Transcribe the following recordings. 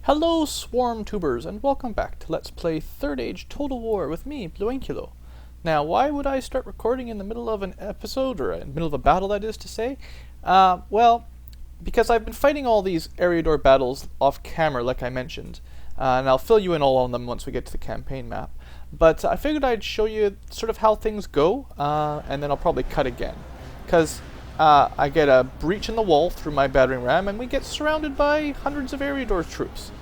Hello, Swarm Tubers, and welcome back to Let's Play Third Age Total War with me, Bluenculo. Now, why would I start recording in the middle of an episode, or in the middle of a battle, that is to say? Well, because I've been fighting all these Eriador battles off camera, like I mentioned, and I'll fill you in all on them once we get to the campaign map. But I figured I'd show you sort of how things go, and then I'll probably cut again. Because I get a breach in the wall through my battering ram, and we get surrounded by hundreds of Eriador troops.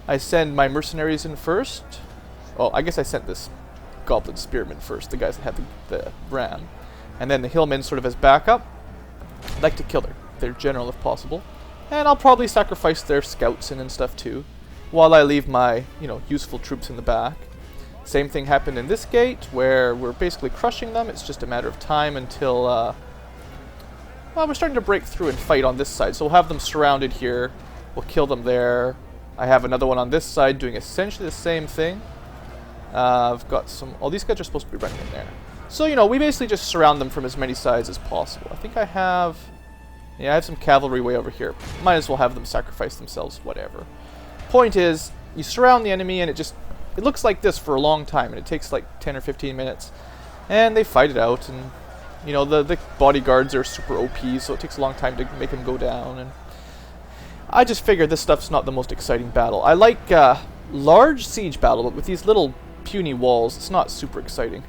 I send my mercenaries in first. Oh, I guess I sent this goblin spearman first, the guys that had the ram. And then the hillmen sort of as backup. I'd like to kill their general if possible. And I'll probably sacrifice their scouts and stuff too, while I leave my, useful troops in the back. Same thing happened in this gate, where we're basically crushing them. It's just a matter of time until, well, we're starting to break through and fight on this side. So we'll have them surrounded here. We'll kill them there. I have another one on this side doing essentially the same thing. I've got some... Oh, these guys are supposed to be running in there. So, we basically just surround them from as many sides as possible. I think I have... Yeah, I have some cavalry way over here. Might as well have them sacrifice themselves, whatever. Point is, you surround the enemy and it looks like this for a long time. And it takes like 10 or 15 minutes. And they fight it out. And, the bodyguards are super OP, so it takes a long time to make them go down. And I just figured this stuff's not the most exciting battle. I like large siege battle, but with these little puny walls, it's not super exciting.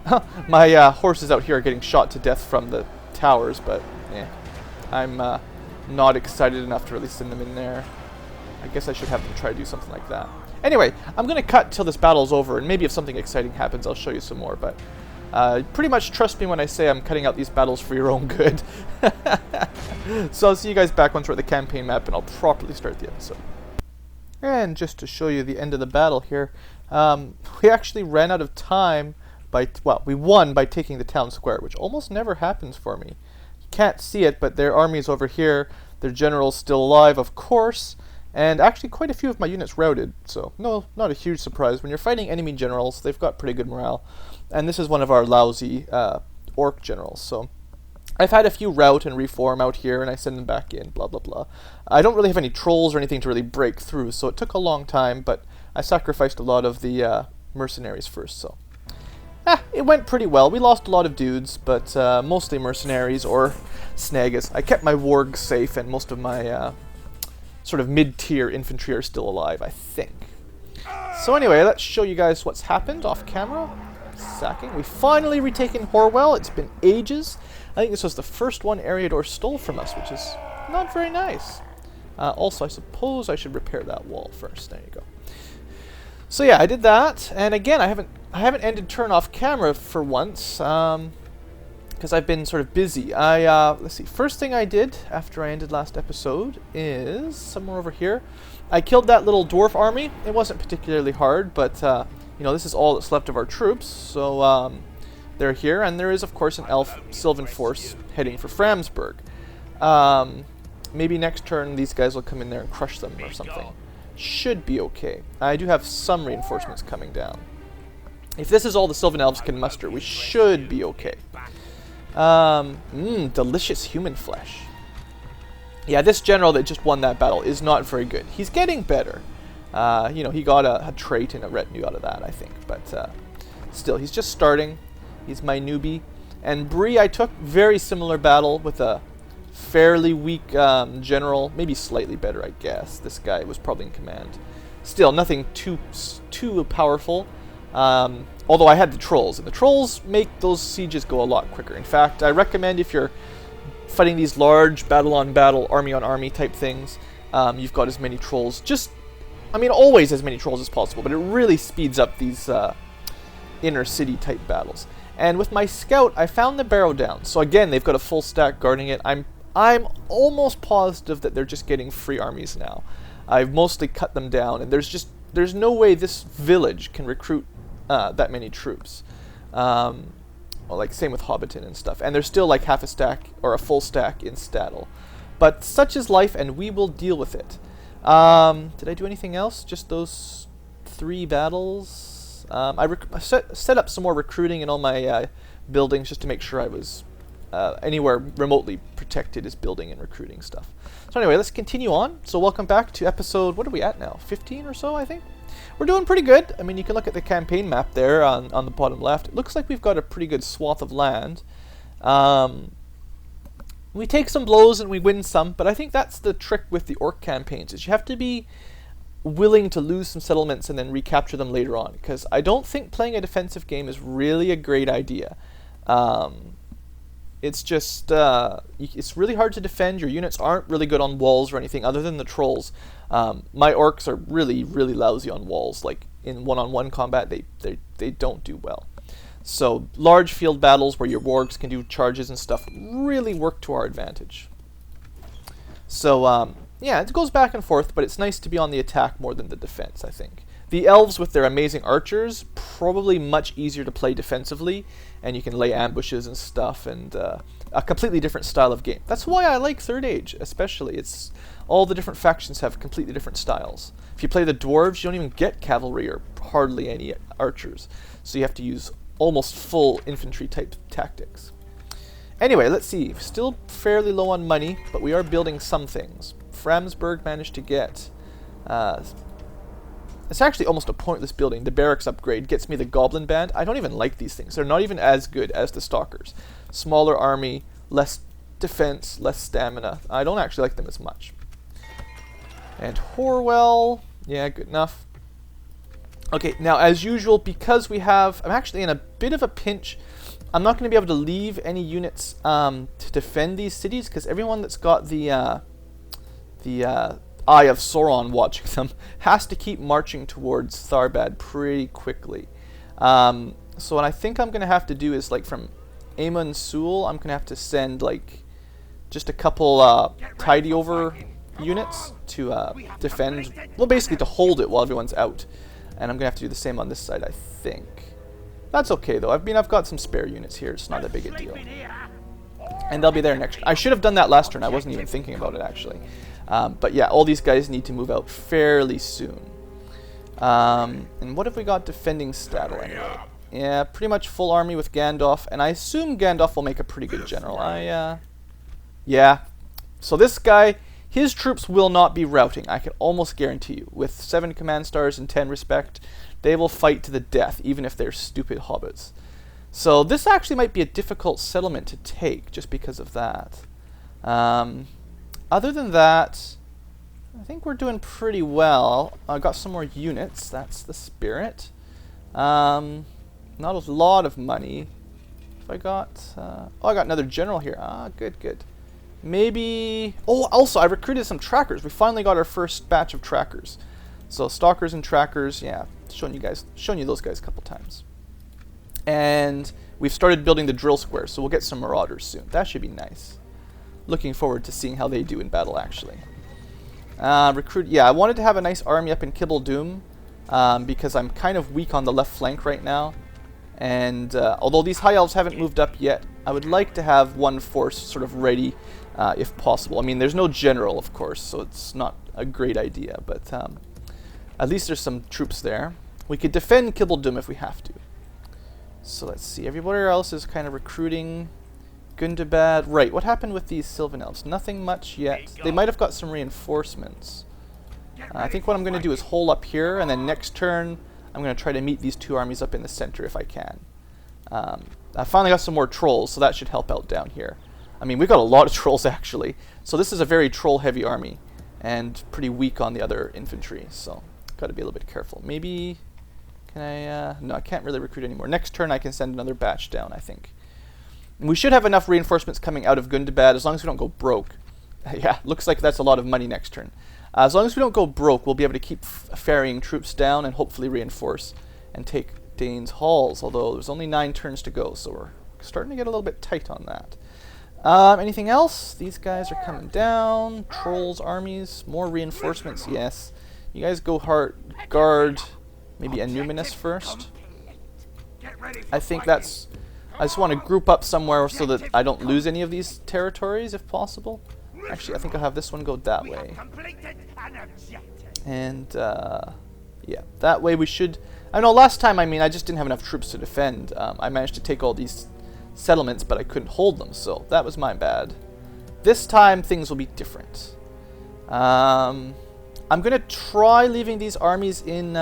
My horses out here are getting shot to death from the towers, but I'm not excited enough to really send them in there. I guess I should have them try to do something like that. Anyway, I'm going to cut till this battle's over, and maybe if something exciting happens, I'll show you some more, but pretty much trust me when I say I'm cutting out these battles for your own good. So I'll see you guys back once we're at the campaign map, and I'll properly start the episode. And just to show you the end of the battle here, we actually ran out of time we won by taking the town square, which almost never happens for me. You can't see it, but their army's over here, their general's still alive, of course, and actually quite a few of my units routed, so no, not a huge surprise. When you're fighting enemy generals, they've got pretty good morale, and this is one of our lousy orc generals, so I've had a few rout and reform out here, and I send them back in, blah blah blah. I don't really have any trolls or anything to really break through, so it took a long time, but I sacrificed a lot of the mercenaries first, so it went pretty well. We lost a lot of dudes, but mostly mercenaries or snaggers. I kept my wargs safe, and most of my sort of mid-tier infantry are still alive, I think. So anyway, let's show you guys what's happened off camera. Sacking. We finally retaken Horwell. It's been ages. I think this was the first one Eriador stole from us, which is not very nice. Also, I suppose I should repair that wall first. There you go. So yeah, I did that, and again, I haven't ended turn off camera for once, because I've been sort of busy. Let's see. First thing I did after I ended last episode is somewhere over here. I killed that little dwarf army. It wasn't particularly hard, but this is all that's left of our troops. So they're here, and there is of course an elf Sylvan force heading for Framsburg. Maybe next turn these guys will come in there and crush them or something. Should be okay. I do have some reinforcements coming down. If this is all the Sylvan elves can muster, we should be okay. Delicious human flesh. Yeah, this general that just won that battle is not very good. He's getting better. He got a trait and a retinue out of that, I think. But still, he's just starting. He's my newbie. And Bree, I took very similar battle with a fairly weak general. Maybe slightly better, I guess. This guy was probably in command. Still, nothing too powerful. Although I had the trolls. And the trolls make those sieges go a lot quicker. In fact, I recommend if you're fighting these large battle-on-battle, army-on-army type things, you've got as many trolls. Always as many trolls as possible, but it really speeds up these inner city type battles. And with my scout, I found the barrow down. So again, they've got a full stack guarding it. I'm almost positive that they're just getting free armies now. I've mostly cut them down, and there's no way this village can recruit that many troops. Same with Hobbiton and stuff. And there's still like half a stack or a full stack in Stadle. But such is life, and we will deal with it. Did I do anything else? Just those 3 battles? I set up some more recruiting in all my buildings just to make sure I was anywhere remotely protected is building and recruiting stuff. So anyway, let's continue on. So welcome back to episode, what are we at now? 15 or so, I think? We're doing pretty good. I mean, you can look at the campaign map there on the bottom left. It looks like we've got a pretty good swath of land. We take some blows and we win some, but I think that's the trick with the orc campaigns, is you have to be willing to lose some settlements and then recapture them later on, because I don't think playing a defensive game is really a great idea. It's just, it's really hard to defend. Your units aren't really good on walls or anything other than the trolls. My orcs are really, really lousy on walls. Like in one-on-one combat, they don't do well. So large field battles where your wargs can do charges and stuff really work to our advantage. So yeah, it goes back and forth, but it's nice to be on the attack more than the defense, I think. The elves with their amazing archers, probably much easier to play defensively, and you can lay ambushes and stuff, and a completely different style of game. That's why I like Third Age, especially. It's all the different factions have completely different styles. If you play the dwarves, you don't even get cavalry or hardly any archers, so you have to use almost full infantry type tactics. Anyway, let's see. Still fairly low on money, but we are building some things. Framsburg managed to get... it's actually almost a pointless building. The barracks upgrade gets me the Goblin Band. I don't even like these things. They're not even as good as the Stalkers. Smaller army, less defense, less stamina. I don't actually like them as much. And Horwell, yeah, good enough. Okay, now as usual, because we have... I'm actually in a bit of a pinch. I'm not going to be able to leave any units to defend these cities, because everyone that's got the Eye of Sauron watching them has to keep marching towards Tharbad pretty quickly. So what I think I'm going to have to do is, like, from Aemon Sul, I'm going to have to send, like, just a couple tidy over units to defend, well, basically to hold it while everyone's out. And I'm going to have to do the same on this side, I think. That's okay, though. I've got some spare units here. It's not that big a deal. And they'll be there next. I should have done that last turn. I wasn't even thinking about it, actually. But yeah, all these guys need to move out fairly soon. And what have we got defending Stadle anyway? Yeah, pretty much full army with Gandalf. And I assume Gandalf will make a pretty good general. Yeah. So this guy... his troops will not be routing, I can almost guarantee you. With 7 command stars and 10 respect, they will fight to the death, even if they're stupid hobbits. So this actually might be a difficult settlement to take, just because of that. Other than that, I think we're doing pretty well. I got some more units, that's the spirit. Not a lot of money. If I got... oh, I got another general here. Ah, good. Maybe... oh, also, I recruited some trackers. We finally got our first batch of trackers. So, stalkers and trackers, yeah, shown you those guys a couple times. And we've started building the drill square, so we'll get some marauders soon. That should be nice. Looking forward to seeing how they do in battle, actually. Recruit... yeah, I wanted to have a nice army up in Kibble Doom, because I'm kind of weak on the left flank right now. And although these high elves haven't moved up yet, I would like to have one force sort of ready if possible. I mean, there's no general, of course, so it's not a great idea, but at least there's some troops there. We could defend Kibble Doom if we have to. So let's see, everybody else is kind of recruiting. Gundabad, right, what happened with these Sylvan Elves? Nothing much yet. They might have got some reinforcements. I think what I'm going to do is hold up here, and then next turn I'm going to try to meet these two armies up in the center if I can. I finally got some more trolls, so that should help out down here. I mean, we've got a lot of trolls, actually. So this is a very troll-heavy army, and pretty weak on the other infantry, so got to be a little bit careful. Maybe... can I... no, I can't really recruit anymore. Next turn I can send another batch down, I think. And we should have enough reinforcements coming out of Gundabad, as long as we don't go broke. Yeah, looks like that's a lot of money next turn. As long as we don't go broke, we'll be able to keep ferrying troops down and hopefully reinforce and take Dane's Halls, although there's only 9 turns to go, so we're starting to get a little bit tight on that. Anything else? These guys are coming down. Trolls, armies, more reinforcements, yes. You guys go guard maybe Numinous first. I think that's... I just want to group up somewhere so that I don't lose any of these territories, if possible. Actually, I think I'll have this one go that way. And, yeah, that way we should... I know last time, I mean, I just didn't have enough troops to defend. I managed to take all these settlements, but I couldn't hold them, so that was my bad. This time, things will be different. I'm going to try leaving these armies in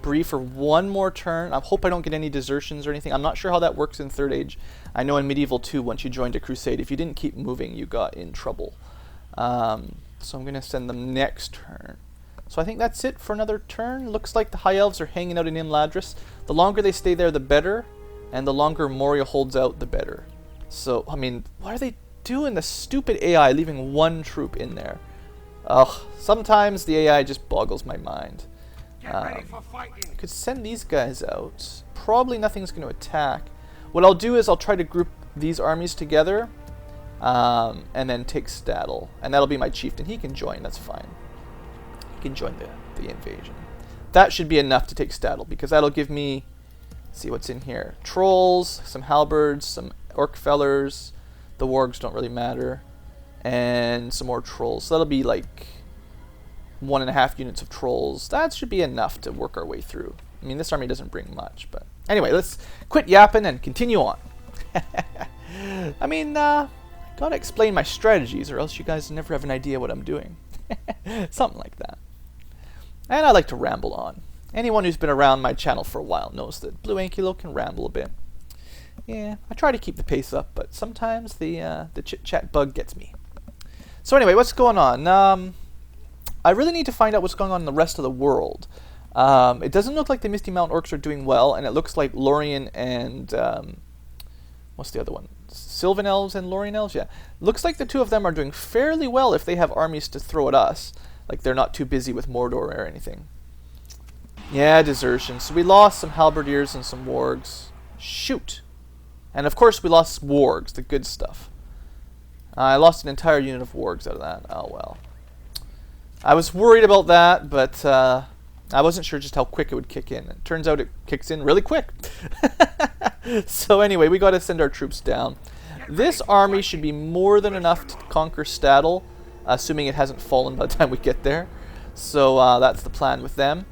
Bree for one more turn. I hope I don't get any desertions or anything. I'm not sure how that works in 3rd Age. I know in Medieval 2, once you joined a crusade, if you didn't keep moving, you got in trouble. So I'm going to send them next turn. So I think that's it for another turn. Looks like the High Elves are hanging out in Imladris. The longer they stay there, the better. And the longer Moria holds out, the better. So, I mean, what are they doing? The stupid AI leaving one troop in there. Ugh, sometimes the AI just boggles my mind. I could send these guys out. Probably nothing's going to attack. What I'll do is I'll try to group these armies together. And then take Stadle. And that'll be my chieftain. He can join, that's fine. He can join the invasion. That should be enough to take Stadle, because that'll give me, let's see what's in here. Trolls, some halberds, some orc fellers. The wargs don't really matter. And some more trolls. So that'll be like 1.5 units of trolls. That should be enough to work our way through. I mean, this army doesn't bring much, but anyway, let's quit yapping and continue on. I mean, gotta explain my strategies, or else you guys never have an idea what I'm doing. Something like that. And I like to ramble on. Anyone who's been around my channel for a while knows that Blue Ankylo can ramble a bit. Yeah, I try to keep the pace up, but sometimes the chit-chat bug gets me. So anyway, what's going on? I really need to find out what's going on in the rest of the world. It doesn't look like the Misty Mountain Orcs are doing well, and it looks like Lorien and... what's the other one? Sylvan Elves and Lorien Elves? Yeah. Looks like the two of them are doing fairly well if they have armies to throw at us. Like they're not too busy with Mordor or anything. Yeah, desertion. So we lost some halberdiers and some wargs. Shoot. And of course we lost wargs, the good stuff. I lost an entire unit of wargs out of that. Oh well. I was worried about that, but I wasn't sure just how quick it would kick in. It turns out it kicks in really quick. So anyway, we got to send our troops down. This army should be more than enough to conquer Stadle, assuming it hasn't fallen by the time we get there. So that's the plan with them.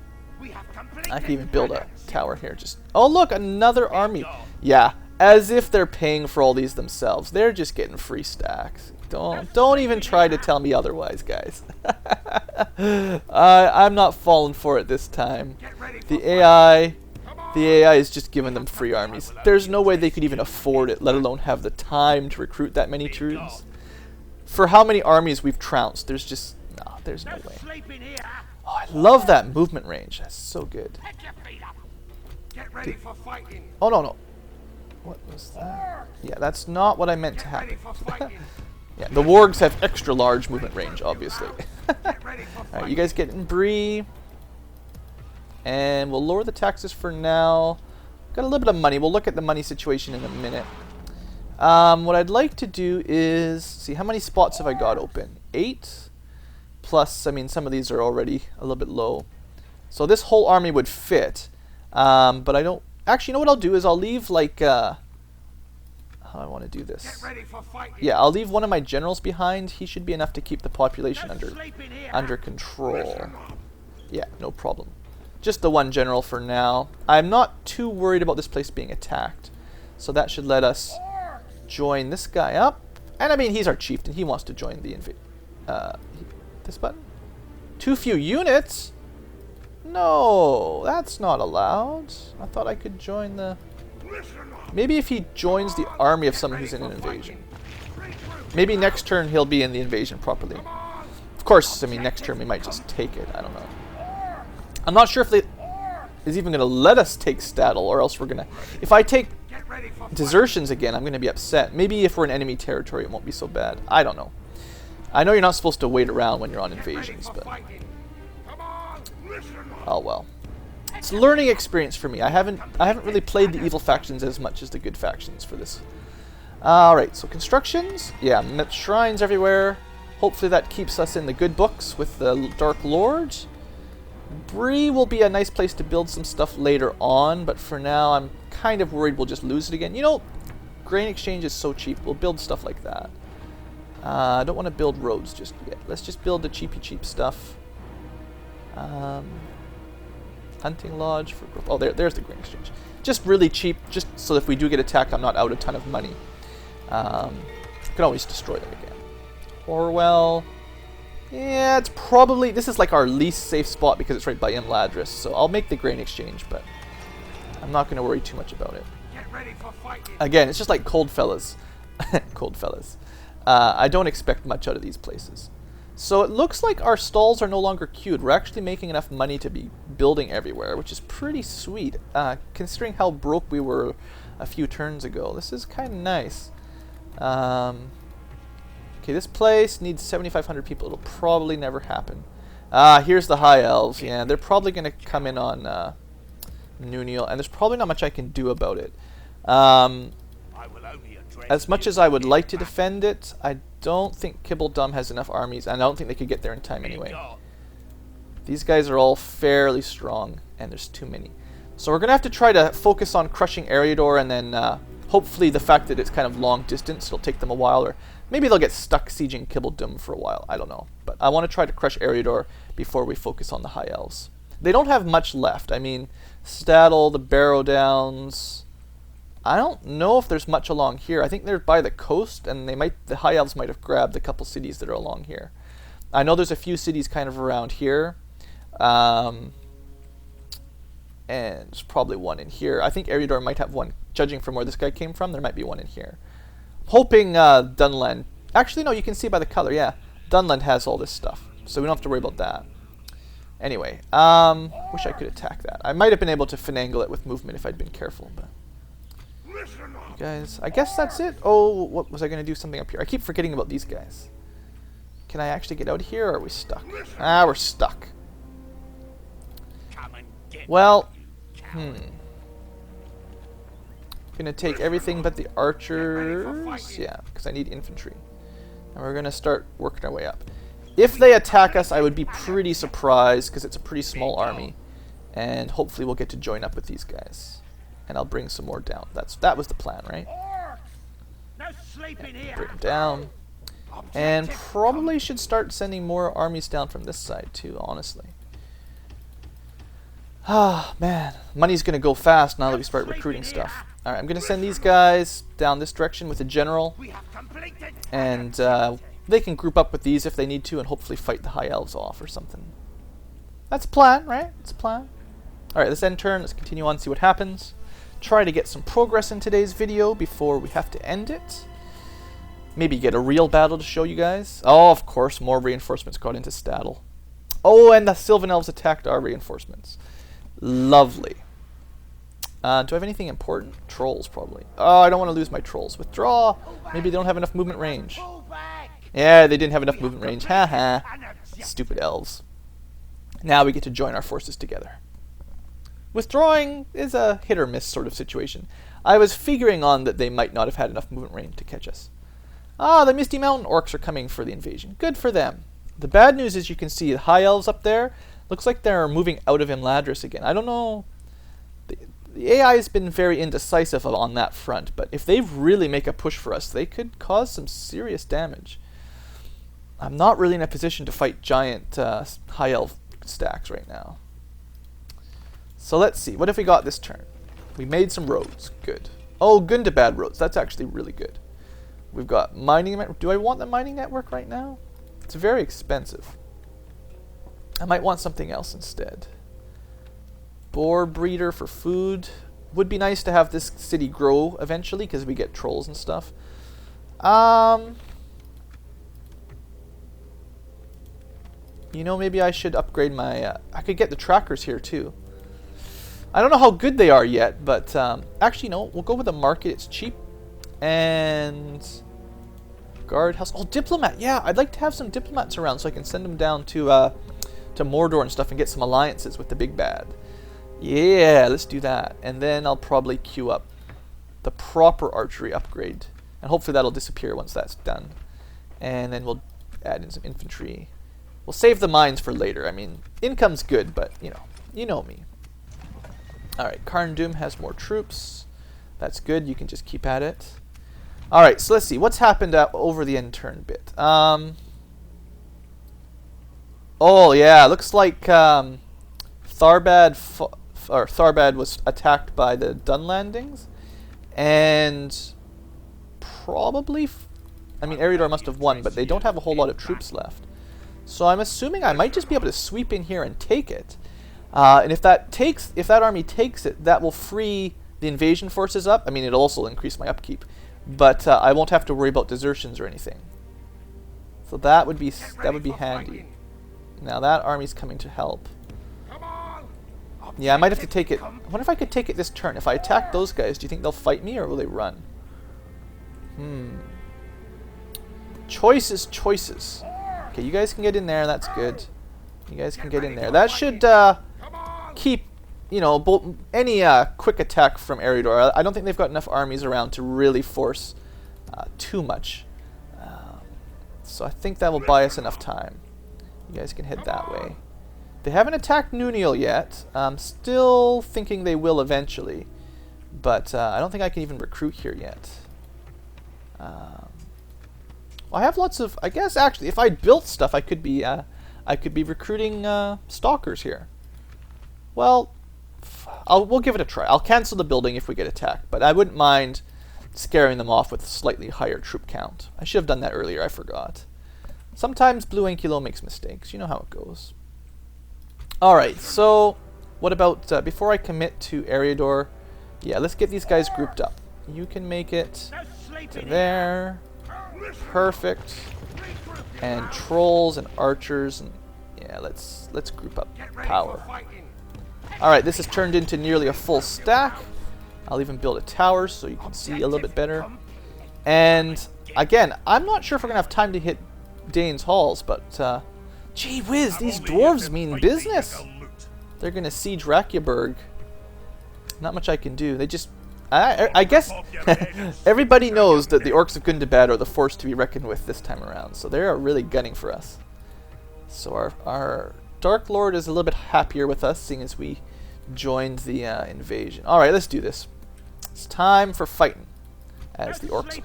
I can even build a tower here. Just oh look, another army. Yeah, as if they're paying for all these themselves. They're just getting free stacks. Don't even try to tell me otherwise, guys. I'm not falling for it this time. The AI is just giving them free armies. There's no way they could even afford it, let alone have the time to recruit that many troops. For how many armies we've trounced, there's just no, there's no way. Oh, I love that movement range. That's so good. Oh no. What was that? Yeah, that's not what I meant to happen. Yeah, the wargs have extra large movement range, obviously. Alright, you guys get in Bree. And we'll lower the taxes for now. Got a little bit of money. We'll look at the money situation in a minute. What I'd like to do is... see, how many spots have I got open? 8? Plus, I mean, some of these are already a little bit low. So this whole army would fit. But I don't... actually, you know what I'll do is I'll leave, like... how do I want to do this? Yeah, I'll leave one of my generals behind. He should be enough to keep the population under control. Yeah, no problem. Just the one general for now. I'm not too worried about this place being attacked. So that should let us join this guy up. And I mean, he's our chieftain. He wants to join the this button? Too few units? No, that's not allowed. I thought I could join the... maybe if he joins the army of someone who's in an invasion. Maybe next turn he'll be in the invasion properly. Of course, I mean, next turn we might just take it. I don't know. I'm not sure if they is even going to let us take Stadle, or else we're going to... if I take desertions again, I'm going to be upset. Maybe if we're in enemy territory, it won't be so bad. I don't know. I know you're not supposed to wait around when you're on invasions, but... oh well. It's a learning experience for me. I haven't really played the evil factions as much as the good factions for this. Alright, so constructions. Yeah, shrines everywhere. Hopefully that keeps us in the good books with the Dark Lord. Bree will be a nice place to build some stuff later on, but for now I'm kind of worried we'll just lose it again. You know, grain exchange is so cheap. We'll build stuff like that. I don't want to build roads just yet. Let's just build the cheap stuff. Hunting lodge for group. Oh, there's the grain exchange. Just really cheap, just so if we do get attacked, I'm not out a ton of money. Can always destroy them again. Horwell. Yeah, it's probably, this is like our least safe spot because it's right by Imladris. So I'll make the grain exchange, but I'm not going to worry too much about it. Get ready for fighting. Again, it's just like cold fellas. Cold fellas. I don't expect much out of these places. So it looks like our stalls are no longer queued. We're actually making enough money to be building everywhere, which is pretty sweet, considering how broke we were a few turns ago. This is kind of nice. Okay, this place needs 7,500 people. It'll probably never happen. Here's the High Elves. Yeah, they're probably going to come in on Nuniel, and there's probably not much I can do about it. As much as I would like to defend it, I don't think Kibbledum has enough armies, and I don't think they could get there in time anyway. These guys are all fairly strong, and there's too many. So we're going to have to try to focus on crushing Eriador, and then hopefully the fact that it's kind of long distance, it'll take them a while, or maybe they'll get stuck sieging Kibbledum for a while. I don't know. But I want to try to crush Eriador before we focus on the High Elves. They don't have much left. I mean, Stadle, the Barrow Downs. I don't know if there's much along here. I think they're by the coast, and the High Elves might have grabbed a couple cities that are along here. I know there's a few cities kind of around here. And there's probably one in here. I think Eriador might have one. Judging from where this guy came from, there might be one in here. Hoping Dunland... Actually, no, you can see by the color, yeah. Dunland has all this stuff, so we don't have to worry about that. Anyway, wish I could attack that. I might have been able to finagle it with movement if I'd been careful, but... Guys, I guess that's it. Oh, what was I going to do something up here? I keep forgetting about these guys. Can I actually get out of here, or are we stuck? Ah, we're stuck. Well, gonna take everything but the archers. Yeah, because I need infantry. And we're gonna start working our way up. If they attack us, I would be pretty surprised because it's a pretty small army. And hopefully we'll get to join up with these guys. And I'll bring some more down. That was the plan, right? Yeah, bring them down. And probably should start sending more armies down from this side too, honestly. Ah, man. Money's going to go fast now that we start recruiting stuff. Alright, I'm going to send these guys down this direction with a general. And they can group up with these if they need to and hopefully fight the High Elves off or something. That's a plan, right? It's a plan. Alright, let's end turn. Let's continue on and see what happens. Try to get some progress in today's video before we have to end it. Maybe get a real battle to show you guys. Oh, of course, more reinforcements got into Stadle. Oh, and the Sylvan Elves attacked our reinforcements. Lovely. Do I have anything important? Trolls, probably. Oh, I don't want to lose my trolls. Withdraw! Maybe they don't have enough movement range. Yeah, they didn't have enough movement range. Haha. Stupid elves. Now we get to join our forces together. Withdrawing is a hit or miss sort of situation. I was figuring on that they might not have had enough movement range to catch us. Ah, the Misty Mountain Orcs are coming for the invasion. Good for them. The bad news is you can see the High Elves up there. Looks like they're moving out of Imladris again. I don't know. The AI has been very indecisive on that front, but if they really make a push for us, they could cause some serious damage. I'm not really in a position to fight giant High Elf stacks right now. So let's see. What have we got this turn? We made some roads. Good. Oh, Gundabad roads. That's actually really good. We've got mining network. Do I want the mining network right now? It's very expensive. I might want something else instead. Boar breeder for food. Would be nice to have this city grow eventually because we get trolls and stuff. You know, maybe I should upgrade my... I could get the trackers here too. I don't know how good they are yet, but actually, no. We'll go with the market. It's cheap. And... guard house. Oh, diplomat. Yeah, I'd like to have some diplomats around so I can send them down to Mordor and stuff and get some alliances with the big bad. Yeah, let's do that. And then I'll probably queue up the proper archery upgrade. And hopefully that'll disappear once that's done. And then we'll add in some infantry. We'll save the mines for later. I mean, income's good, but, you know me. Alright, Karn Doom has more troops. That's good. You can just keep at it. Alright, so let's see. What's happened over the end turn bit? Oh, yeah. Looks like... Tharbad was attacked by the Dunlandings, and probably, I mean, Eriador must have won, but they don't have a whole lot of troops left. So I'm assuming I might just be able to sweep in here and take it. And if that army takes it, that will free the invasion forces up. I mean, it'll also increase my upkeep, but I won't have to worry about desertions or anything. So that would be handy. Now that army's coming to help. Yeah, I might have to take it. I wonder if I could take it this turn. If I attack those guys, do you think they'll fight me or will they run? Choices. Okay, you guys can get in there. That's good. You guys can get in there. That should keep, you know, any quick attack from Eriador. I don't think they've got enough armies around to really force too much. So I think that will buy us enough time. You guys can head that way. They haven't attacked Nuniel yet. I'm still thinking they will eventually, but I don't think I can even recruit here yet. Well, I have lots of. I guess actually, if I built stuff, I could be recruiting stalkers here. Well, we'll give it a try. I'll cancel the building if we get attacked, but I wouldn't mind scaring them off with a slightly higher troop count. I should have done that earlier. I forgot. Sometimes Blue Ankylo makes mistakes. You know how it goes. Alright, so what about, before I commit to Eriador, yeah, let's get these guys grouped up. You can make it to there. Perfect. And trolls and archers, and yeah, let's group up power. Alright, this has turned into nearly a full stack. I'll even build a tower so you can see a little bit better. And again, I'm not sure if we're going to have time to hit Dane's Halls, but gee whiz, these dwarves mean business. They're going to siege Rakyaburg. Not much I can do. They just... I guess everybody knows that the orcs of Gundabad are the force to be reckoned with this time around. So they are really gunning for us. So our Dark Lord is a little bit happier with us, seeing as we joined the invasion. Alright, let's do this. It's time for fighting, as the orcs.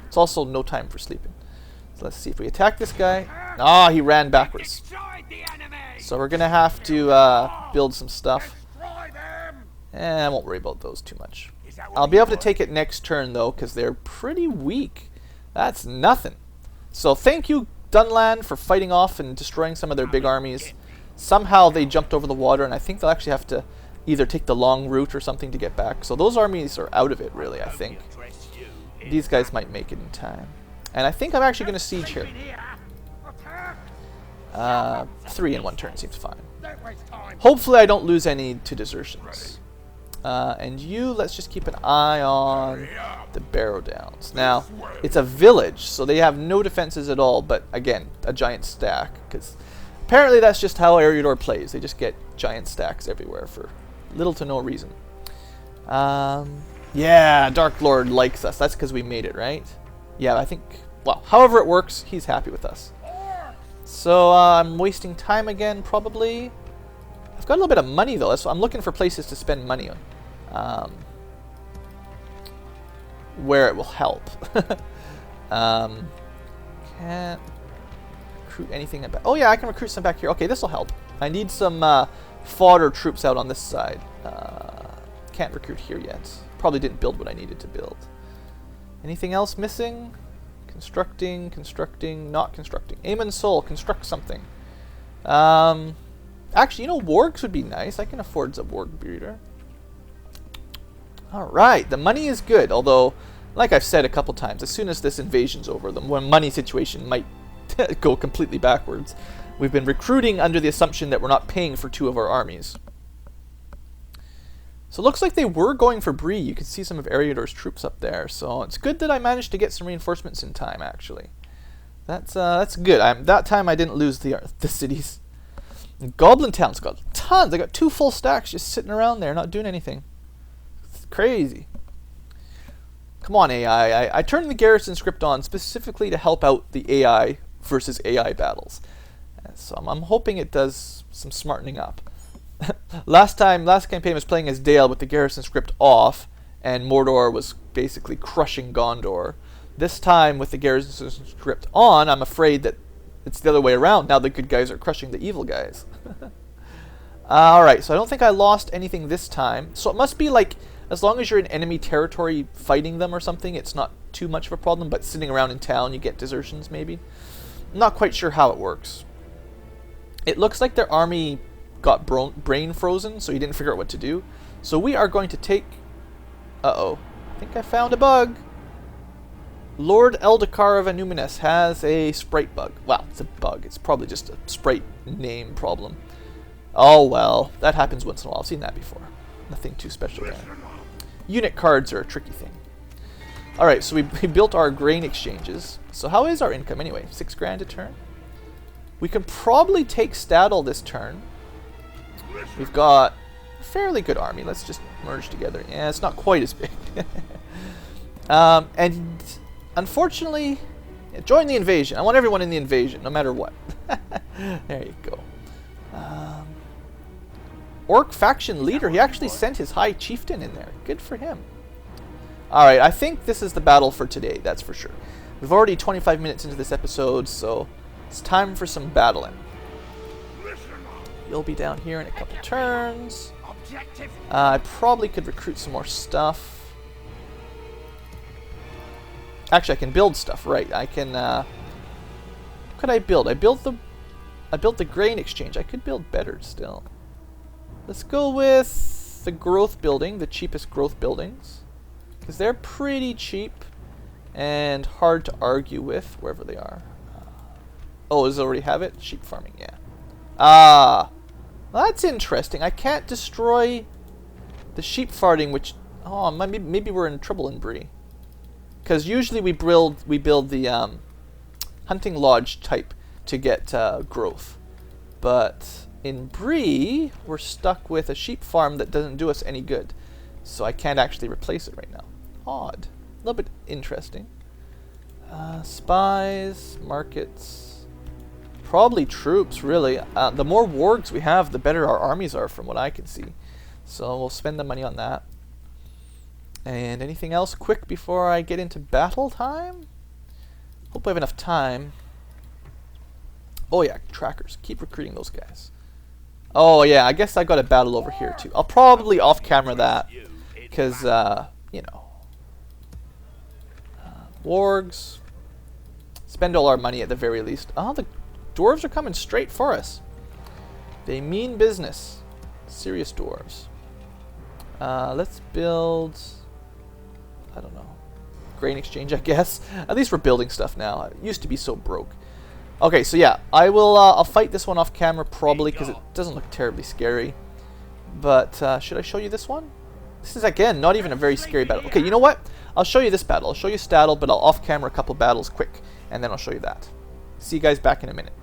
It's also no time for sleeping. So let's see if we attack this guy. Ah, he ran backwards. So we're going to have to build some stuff. I won't worry about those too much. I'll be able to take it next turn, though, because they're pretty weak. That's nothing. So thank you, Dunland, for fighting off and destroying some of their big armies. Somehow they jumped over the water, and I think they'll actually have to either take the long route or something to get back. So those armies are out of it, really, I think. These guys might make it in time. And I think I'm actually going to siege here. 3 in 1 turn seems fine. Hopefully I don't lose any to desertions. And you, let's just keep an eye on the Barrow Downs. Now, it's a village, so they have no defenses at all, but again, a giant stack. Because apparently that's just how Eriador plays. They just get giant stacks everywhere for little to no reason. Yeah, Dark Lord likes us. That's because we made it, right? Yeah, I think, well, however it works, he's happy with us. So I'm wasting time again, probably. I've got a little bit of money, though. So I'm looking for places to spend money on. Where it will help. Can't recruit anything about... Oh, yeah, I can recruit some back here. Okay, this will help. I need some fodder troops out on this side. Can't recruit here yet. Probably didn't build what I needed to build. Anything else missing? Constructing, not constructing. Aemon Soul, construct something. Actually, you know, wargs would be nice. I can afford a warg breeder. Alright, the money is good, although, like I've said a couple times, as soon as this invasion's over, the money situation might go completely backwards. We've been recruiting under the assumption that we're not paying for 2 of our armies. So it looks like they were going for Bree. You can see some of Eriador's troops up there. So it's good that I managed to get some reinforcements in time, actually. That's good. That time I didn't lose the cities. And Goblin Town's got tons. I got 2 full stacks just sitting around there, not doing anything. It's crazy. Come on, AI. I turned the garrison script on specifically to help out the AI versus AI battles. So I'm hoping it does some smartening up. Last campaign was playing as Dale with the garrison script off, and Mordor was basically crushing Gondor. This time, with the garrison script on, I'm afraid that it's the other way around. Now the good guys are crushing the evil guys. Alright, so I don't think I lost anything this time. So it must be like, as long as you're in enemy territory fighting them or something, it's not too much of a problem, but sitting around in town you get desertions maybe. I'm not quite sure how it works. It looks like their army got brain frozen, so he didn't figure out what to do. So we are going to take... Uh-oh. I think I found a bug. Lord Eldakar of Anuminas has a sprite bug. Well, it's a bug. It's probably just a sprite name problem. Oh well, that happens once in a while. I've seen that before. Nothing too special there. Unit cards are a tricky thing. Alright, so we built our grain exchanges. So how is our income anyway? 6 grand a turn? We can probably take Stadle this turn. We've got a fairly good army. Let's just merge together. Yeah, it's not quite as big. And unfortunately, yeah, join the invasion. I want everyone in the invasion, no matter what. There you go. Orc faction leader. He actually sent his high chieftain in there. Good for him. Alright, I think this is the battle for today, that's for sure. We've already 25 minutes into this episode, so it's time for some battling. You'll be down here in a couple turns. I probably could recruit some more stuff. Actually, I can build stuff, right. I can, what could I build? I built the grain exchange. I could build better still. Let's go with the growth building, the cheapest growth buildings. Because they're pretty cheap and hard to argue with, wherever they are. Oh, does it already have it? Sheep farming, yeah. Ah, well, that's interesting. I can't destroy the sheep farming, which... Oh, maybe we're in trouble in Bree. Because usually we build the hunting lodge type to get growth. But in Bree, we're stuck with a sheep farm that doesn't do us any good. So I can't actually replace it right now. Odd. A little bit interesting. Spies, markets, probably troops, really. The more wargs we have, the better our armies are from what I can see. So we'll spend the money on that. And anything else quick before I get into battle time? Hope I have enough time. Oh yeah, trackers. Keep recruiting those guys. Oh yeah, I guess I got a battle over here too. I'll probably off-camera that. Because, you know. Wargs. Spend all our money at the very least. Oh, the dwarves are coming straight for us. They mean business. Serious dwarves. Let's build... I don't know. Grain exchange, I guess. At least we're building stuff now. It used to be so broke. Okay, so yeah. I'll fight this one off camera probably because it doesn't look terribly scary. But should I show you this one? This is, again, not even a very scary battle. Okay, you know what? I'll show you this battle. I'll show you Stadle, but I'll off-camera a couple battles quick, and then I'll show you that. See you guys back in a minute.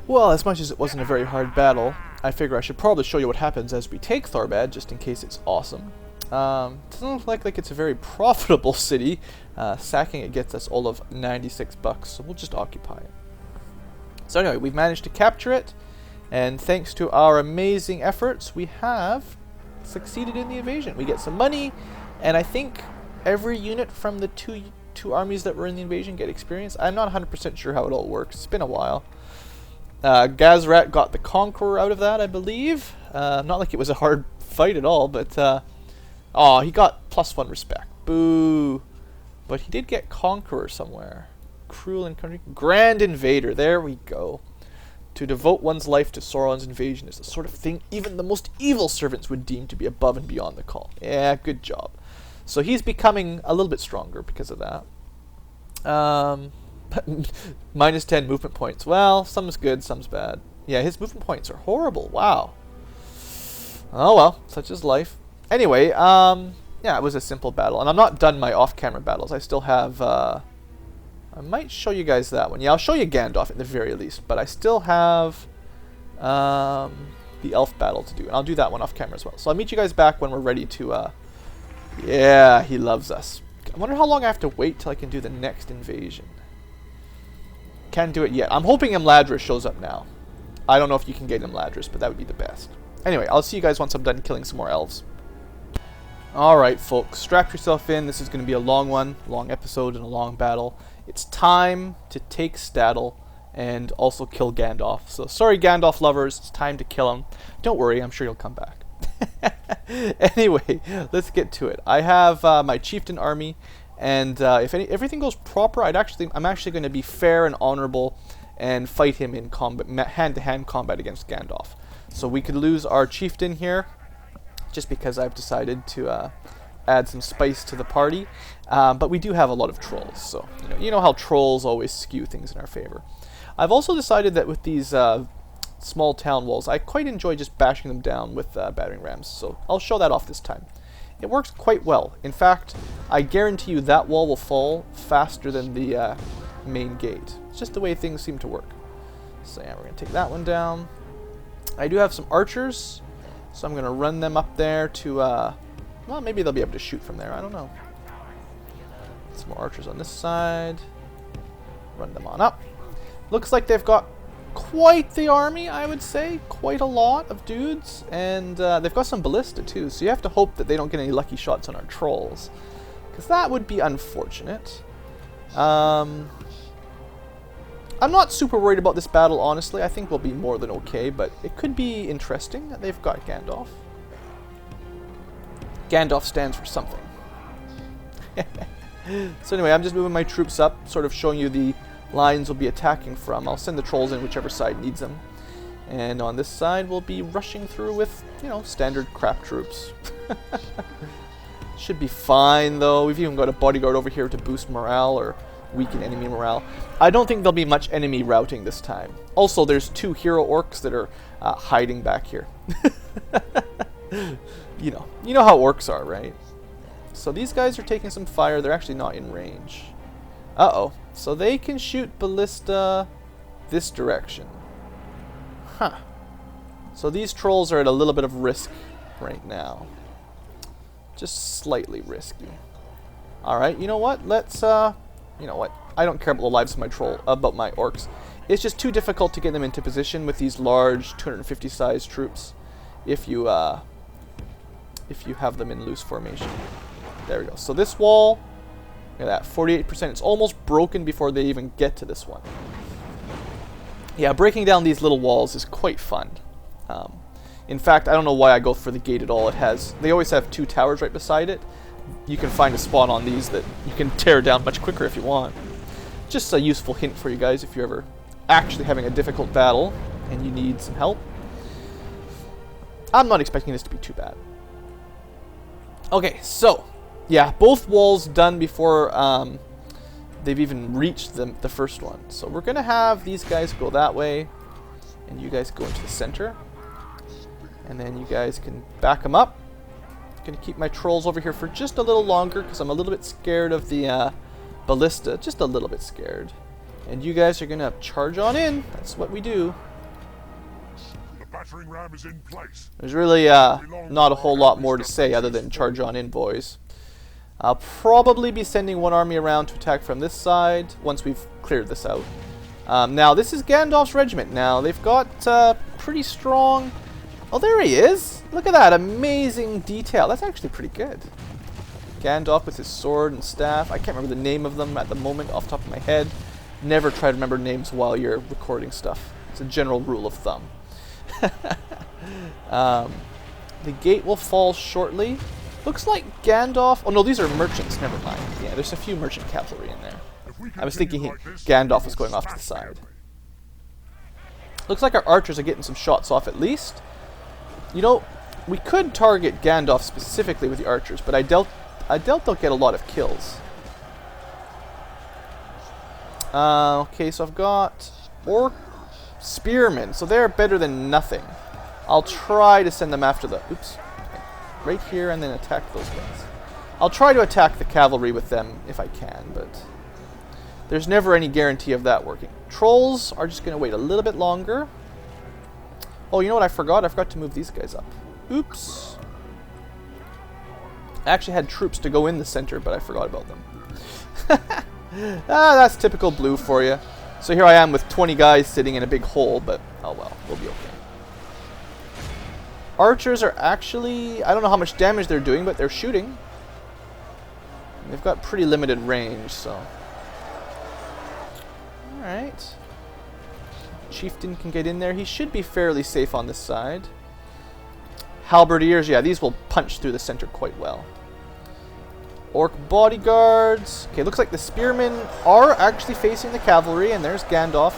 Well, as much as it wasn't a very hard battle, I figure I should probably show you what happens as we take Tharbad, just in case it's awesome. Doesn't look like it's a very profitable city. Sacking it gets us all of 96 bucks, so we'll just occupy it. So anyway, we've managed to capture it, and thanks to our amazing efforts, we have succeeded in the invasion. We get some money, and I think every unit from the two armies that were in the invasion get experience. I'm not 100% sure how it all works. It's been a while. Gazrat got the Conqueror out of that, I believe. Not like it was a hard fight at all, but oh, he got +1 respect. Boo. But he did get Conqueror somewhere. Cruel and country. Grand Invader. There we go. To devote one's life to Sauron's invasion is the sort of thing even the most evil servants would deem to be above and beyond the call. Yeah, good job. So he's becoming a little bit stronger because of that. Minus 10 movement points. Well, some's good, some's bad. Yeah, his movement points are horrible. Wow. Oh well, such is life. Anyway, yeah, it was a simple battle. And I'm not done my off-camera battles. I still have... I might show you guys that one. Yeah, I'll show you Gandalf at the very least. But I still have the elf battle to do. And I'll do that one off camera as well. So I'll meet you guys back when we're ready to... yeah, he loves us. I wonder how long I have to wait till I can do the next invasion. Can't do it yet. I'm hoping Imladris shows up now. I don't know if you can get Imladris, but that would be the best. Anyway, I'll see you guys once I'm done killing some more elves. Alright, folks. Strap yourself in. This is going to be a long one. Long episode and a long battle. It's time to take Stadle and also kill Gandalf. So sorry, Gandalf lovers, it's time to kill him. Don't worry, I'm sure he'll come back. Anyway, let's get to it. I have my chieftain army, and if everything goes proper, I'm actually going to be fair and honorable and fight him in combat, hand-to-hand combat against Gandalf. So we could lose our chieftain here, just because I've decided to add some spice to the party. But we do have a lot of trolls, so you know how trolls always skew things in our favor. I've also decided that with these small town walls, I quite enjoy just bashing them down with battering rams, so I'll show that off this time. It works quite well. In fact, I guarantee you that wall will fall faster than the main gate. It's just the way things seem to work. So yeah, we're going to take that one down. I do have some archers, so I'm going to run them up there to, well, maybe they'll be able to shoot from there, I don't know. Some more archers on this side. Run them on up. Looks like they've got quite the army, I would say. Quite a lot of dudes. And they've got some ballista too, so you have to hope that they don't get any lucky shots on our trolls, because that would be unfortunate. I'm not super worried about this battle, honestly. I think we'll be more than okay, but it could be interesting that they've got Gandalf. Gandalf stands for something. So anyway, I'm just moving my troops up, sort of showing you the lines we'll be attacking from. I'll send the trolls in whichever side needs them. And on this side, we'll be rushing through with, standard crap troops. Should be fine, though. We've even got a bodyguard over here to boost morale or weaken enemy morale. I don't think there'll be much enemy routing this time. Also, there's 2 hero orcs that are hiding back here. You know how orcs are, right? So these guys are taking some fire. They're actually not in range. Uh-oh. So they can shoot ballista this direction. Huh. So these trolls are at a little bit of risk right now. Just slightly risky. Alright, you know what? Let's, you know what? I don't care about the lives of my about my orcs. It's just too difficult to get them into position with these large 250 size troops if you have them in loose formation. There we go. So this wall, look at that, 48%. It's almost broken before they even get to this one. Yeah, breaking down these little walls is quite fun. In fact, I don't know why I go for the gate at all. They always have 2 towers right beside it. You can find a spot on these that you can tear down much quicker if you want. Just a useful hint for you guys if you're ever actually having a difficult battle and you need some help. I'm not expecting this to be too bad. Okay, so yeah, both walls done before they've even reached the first one. So we're going to have these guys go that way, and you guys go into the center. And then you guys can back them up. I'm going to keep my trolls over here for just a little longer, because I'm a little bit scared of the ballista. Just a little bit scared. And you guys are going to charge on in. That's what we do. The battering ram is in place. There's really not a whole lot more to say other than charge on in, boys. I'll probably be sending one army around to attack from this side once we've cleared this out. Now, this is Gandalf's regiment. Now, they've got pretty strong... Oh, there he is! Look at that, amazing detail. That's actually pretty good. Gandalf with his sword and staff. I can't remember the name of them at the moment off the top of my head. Never try to remember names while you're recording stuff. It's a general rule of thumb. The gate will fall shortly. Looks like Gandalf... Oh no, these are merchants, never mind. Yeah, there's a few merchant cavalry in there. I was thinking Gandalf was going off to the side. Looks like our archers are getting some shots off at least. You know, we could target Gandalf specifically with the archers, but I doubt they'll get a lot of kills. Okay, so I've got orc spearmen, so they're better than nothing. I'll try to send them after the... Oops. Right here, and then attack those guys. I'll try to attack the cavalry with them if I can, but there's never any guarantee of that working. Trolls are just going to wait a little bit longer. Oh, you know what I forgot? I forgot to move these guys up. Oops. I actually had troops to go in the center, but I forgot about them. That's typical blue for you. So here I am with 20 guys sitting in a big hole, but oh well, we'll be okay. Archers are actually, I don't know how much damage they're doing, but they're shooting. They've got pretty limited range, so. Alright. Chieftain can get in there. He should be fairly safe on this side. Halberdiers, yeah, these will punch through the center quite well. Orc bodyguards. Okay, looks like the spearmen are actually facing the cavalry, and there's Gandalf.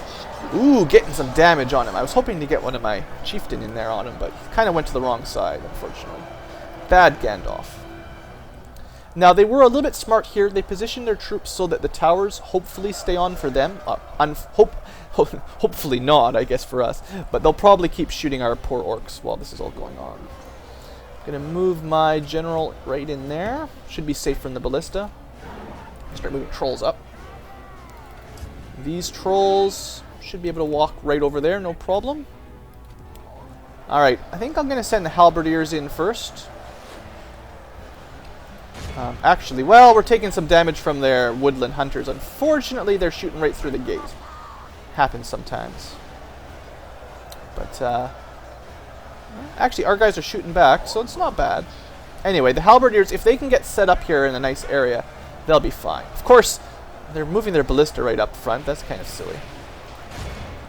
Ooh, getting some damage on him. I was hoping to get one of my chieftain in there on him, but he kind of went to the wrong side, unfortunately. Bad Gandalf. Now, they were a little bit smart here. They positioned their troops so that the towers hopefully stay on for them. Hopefully not, I guess, for us. But they'll probably keep shooting our poor orcs while this is all going on. Gonna move my general right in there. Should be safe from the ballista. Start moving trolls up. These trolls should be able to walk right over there, no problem. Alright, I think I'm gonna send the halberdiers in first. Actually, well, we're taking some damage from their woodland hunters. Unfortunately, they're shooting right through the gate. Happens sometimes. But, actually, our guys are shooting back, so it's not bad. Anyway, the halberdiers, if they can get set up here in a nice area, they'll be fine. Of course, they're moving their ballista right up front. That's kind of silly.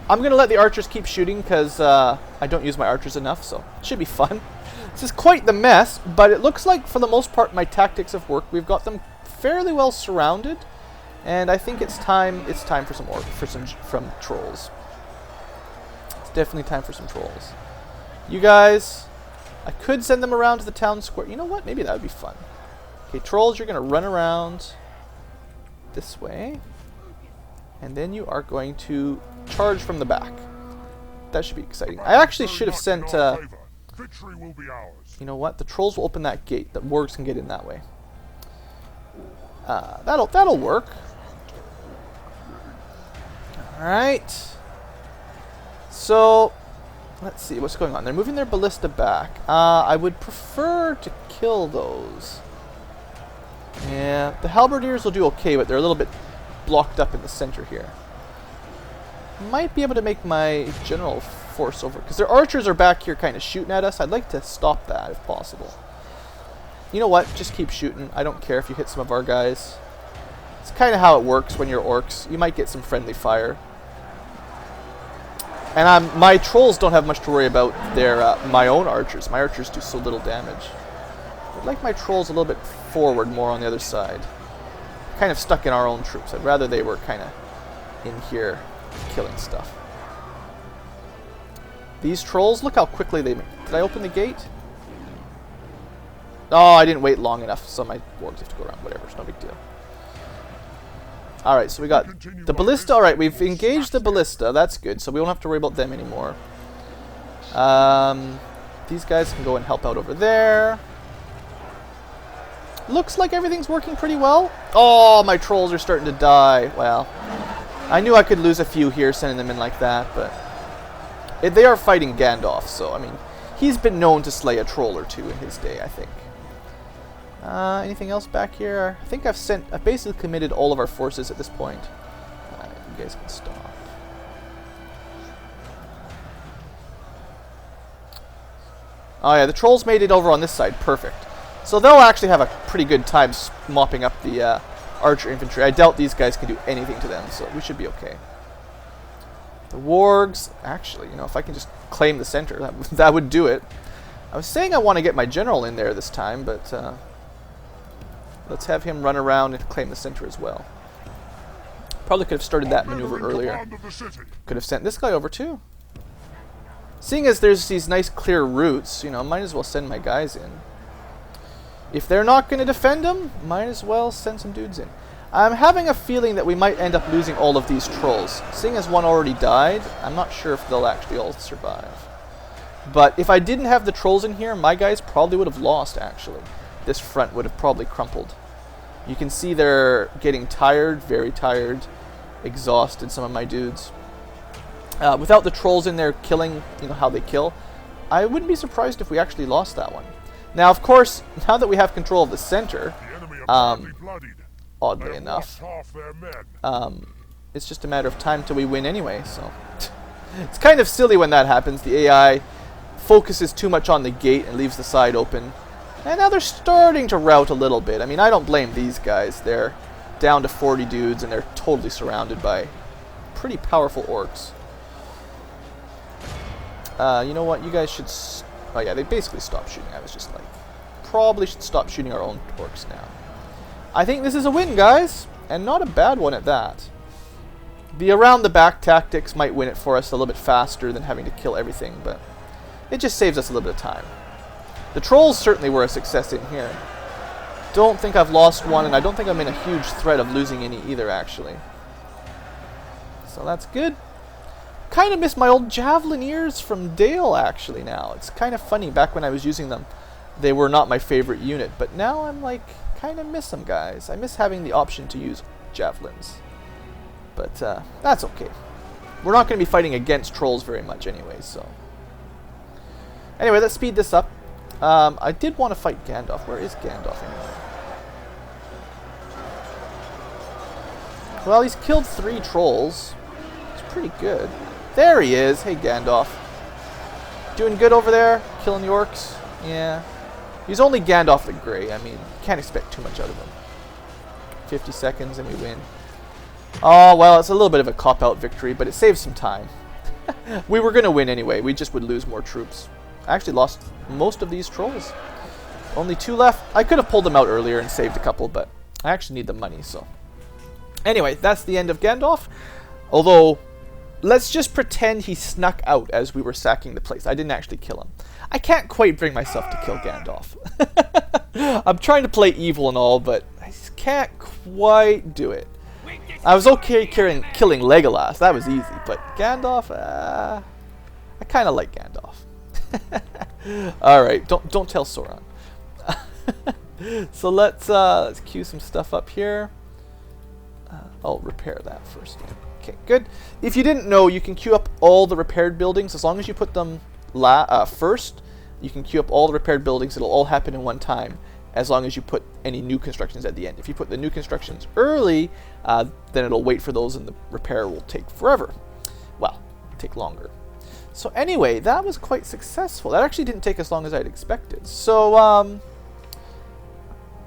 I'm going to let the archers keep shooting because I don't use my archers enough, so it should be fun. This is quite the mess, but it looks like for the most part my tactics have worked. We've got them fairly well surrounded, and I think it's time for some trolls. It's definitely time for some trolls. You guys, I could send them around to the town square. You know what? Maybe that would be fun. Okay, trolls, you're going to run around this way, and then you are going to charge from the back. That should be exciting. I actually should have sent Victory will be ours. you know what? The trolls will open that gate. The wargs can get in that way. That'll work. Alright. So, let's see what's going on. They're moving their ballista back. I would prefer to kill those. Yeah, the halberdiers will do okay, but they're a little bit blocked up in the center here. Might be able to make my general force over, because their archers are back here kind of shooting at us. I'd like to stop that if possible. You know what? Just keep shooting. I don't care if you hit some of our guys. It's kind of how it works when you're orcs. You might get some friendly fire. And my trolls don't have much to worry about. They're my own archers. My archers do so little damage. I'd like my trolls a little bit forward, more on the other side. Kind of stuck in our own troops. I'd rather they were kind of in here killing stuff. These trolls, look how quickly they make. Did I open the gate? Oh, I didn't wait long enough, so my wargs have to go around. Whatever, it's no big deal. Alright, so we got the ballista. Alright, we've engaged the ballista. That's good, so we won't have to worry about them anymore. These guys can go and help out over there. Looks like everything's working pretty well. Oh, my trolls are starting to die. Well, I knew I could lose a few here sending them in like that, but they are fighting Gandalf, so, I mean, he's been known to slay a troll or two in his day, I think. Anything else back here? I think I've basically committed all of our forces at this point. You guys can stop. Oh yeah, the trolls made it over on this side. Perfect. So they'll actually have a pretty good time mopping up the archer infantry. I doubt these guys can do anything to them, so we should be okay. The wargs, actually, you know, if I can just claim the center, that would do it. I was saying I want to get my general in there this time, but let's have him run around and claim the center as well. Probably could have started that maneuver earlier. Could have sent this guy over too. Seeing as there's these nice clear routes, you know, might as well send my guys in. If they're not going to defend them, might as well send some dudes in. I'm having a feeling that we might end up losing all of these trolls. Seeing as one already died, I'm not sure if they'll actually all survive. But if I didn't have the trolls in here, my guys probably would have lost, actually. This front would have probably crumpled. You can see they're getting tired, very tired, exhausted, some of my dudes. Without the trolls in there killing, you know, how they kill, I wouldn't be surprised if we actually lost that one. Now, of course, now that we have control of the center, oddly enough, it's just a matter of time till we win anyway, so. It's kind of silly when that happens. The AI focuses too much on the gate and leaves the side open. And now they're starting to rout a little bit. I mean, I don't blame these guys. They're down to 40 dudes and they're totally surrounded by pretty powerful orcs. You know what? You guys should... oh yeah, they basically stopped shooting. I was just like... probably should stop shooting our own orcs now. I think this is a win, guys. And not a bad one at that. The around-the-back tactics might win it for us a little bit faster than having to kill everything, but it just saves us a little bit of time. The trolls certainly were a success in here. Don't think I've lost one, and I don't think I'm in a huge threat of losing any either, actually. So that's good. Kind of miss my old Javelineers from Dale, actually, now. It's kind of funny. Back when I was using them, they were not my favorite unit, but now I'm like, kind of miss them, guys. I miss having the option to use Javelins. But that's okay. We're not going to be fighting against trolls very much anyway, so... anyway, let's speed this up. I did want to fight Gandalf. Where is Gandalf anyway? Well, he's killed 3 trolls. It's pretty good. There he is. Hey, Gandalf. Doing good over there? Killing the orcs? Yeah. He's only Gandalf the Grey. I mean, can't expect too much out of him. 50 seconds and we win. Oh, well, it's a little bit of a cop-out victory, but it saves some time. We were going to win anyway. We just would lose more troops. I actually lost most of these trolls. Only 2 left. I could have pulled them out earlier and saved a couple, but I actually need the money, so... anyway, that's the end of Gandalf. Although, let's just pretend he snuck out as we were sacking the place. I didn't actually kill him. I can't quite bring myself to kill Gandalf. I'm trying to play evil and all, but I just can't quite do it. I was okay killing Legolas. That was easy, but Gandalf, I kind of like Gandalf. All right, don't tell Sauron. So let's queue some stuff up here. I'll repair that first. Okay, good. If you didn't know, you can queue up all the repaired buildings as long as you put them first. You can queue up all the repaired buildings. It'll all happen in one time as long as you put any new constructions at the end. If you put the new constructions early, then it'll wait for those and the repair will take forever. Well, take longer. So anyway, that was quite successful. That actually didn't take as long as I'd expected. So,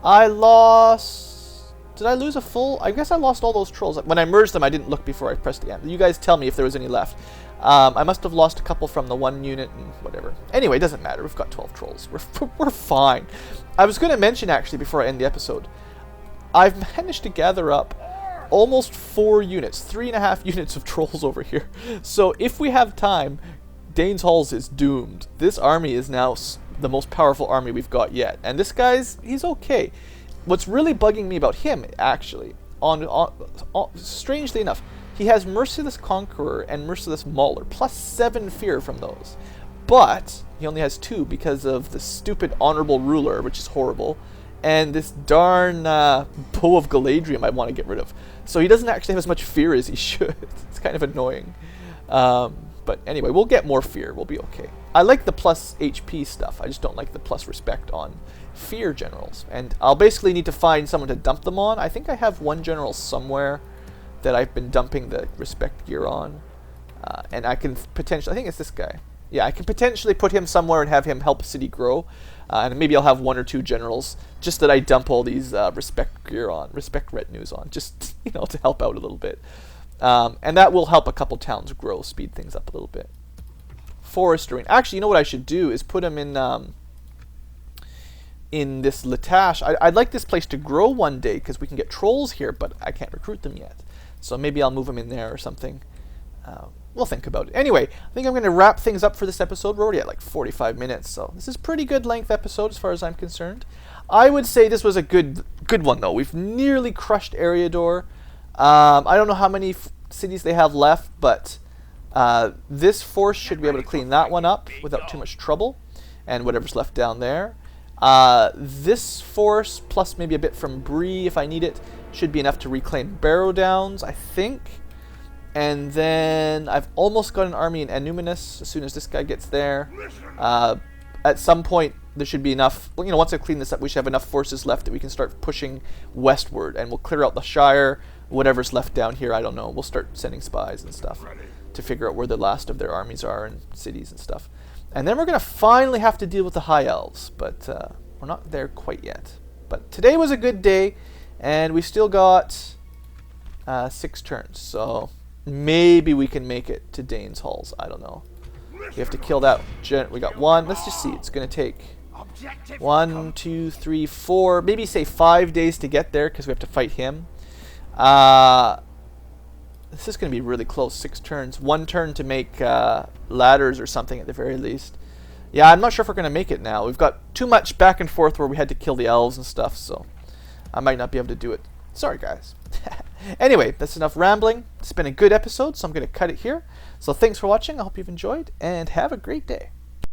I lost... did I lose a full... I guess I lost all those trolls. When I merged them, I didn't look before I pressed the end. You guys tell me if there was any left. I must have lost a couple from the one unit and whatever. Anyway, it doesn't matter. We've got 12 trolls. We're fine. I was going to mention, actually, before I end the episode, I've managed to gather up almost 4 units, 3.5 units of trolls over here. So if we have time, Dane's Halls is doomed. This army is now the most powerful army we've got yet. And this guy's, he's okay. What's really bugging me about him, actually, strangely enough, he has Merciless Conqueror and Merciless Mauler, plus 7 fear from those. But he only has 2 because of the stupid Honorable Ruler, which is horrible, and this darn Bow of Galadriel I want to get rid of. So he doesn't actually have as much fear as he should. It's kind of annoying. But anyway, we'll get more fear. We'll be okay. I like the plus HP stuff. I just don't like the plus respect on fear generals. And I'll basically need to find someone to dump them on. I think I have one general somewhere that I've been dumping the respect gear on. And I can potentially... I think it's this guy. Yeah, I can potentially put him somewhere and have him help a city grow. And maybe I'll have 1 or 2 generals just that I dump all these respect gear on, respect retinues on, just, you know, to help out a little bit. And that will help a couple towns grow, speed things up a little bit. Forestering. Actually, you know what I should do is put him in this Latash. I'd like this place to grow one day because we can get trolls here, but I can't recruit them yet. So maybe I'll move them in there or something. We'll think about it. Anyway, I think I'm going to wrap things up for this episode. We're already at like 45 minutes, so this is a pretty good length episode as far as I'm concerned. I would say this was a good one, though. We've nearly crushed Eriador. I don't know how many cities they have left, but this force should be able to clean that one up without too much trouble, and whatever's left down there. This force, plus maybe a bit from Bree if I need it, should be enough to reclaim Barrow Downs, I think. And then I've almost got an army in Enuminus as soon as this guy gets there. At some point, there should be enough, well, you know, once I clean this up, we should have enough forces left that we can start pushing westward, and we'll clear out the Shire, whatever's left down here, I don't know. We'll start sending spies and stuff to figure out where the last of their armies are and cities and stuff. And then we're going to finally have to deal with the High Elves, but we're not there quite yet. But today was a good day, and we still got 6 turns, so maybe we can make it to Dane's Halls. I don't know. We have to kill that. We got one. Let's just see. It's going to take 1, 2, 3, 4, maybe say 5 days to get there because we have to fight him. This is going to be really close. 6 turns. 1 turn to make ladders or something at the very least. Yeah, I'm not sure if we're going to make it now. We've got too much back and forth where we had to kill the elves and stuff, so I might not be able to do it. Sorry, guys. Anyway, that's enough rambling. It's been a good episode, so I'm going to cut it here. So thanks for watching. I hope you've enjoyed, and have a great day.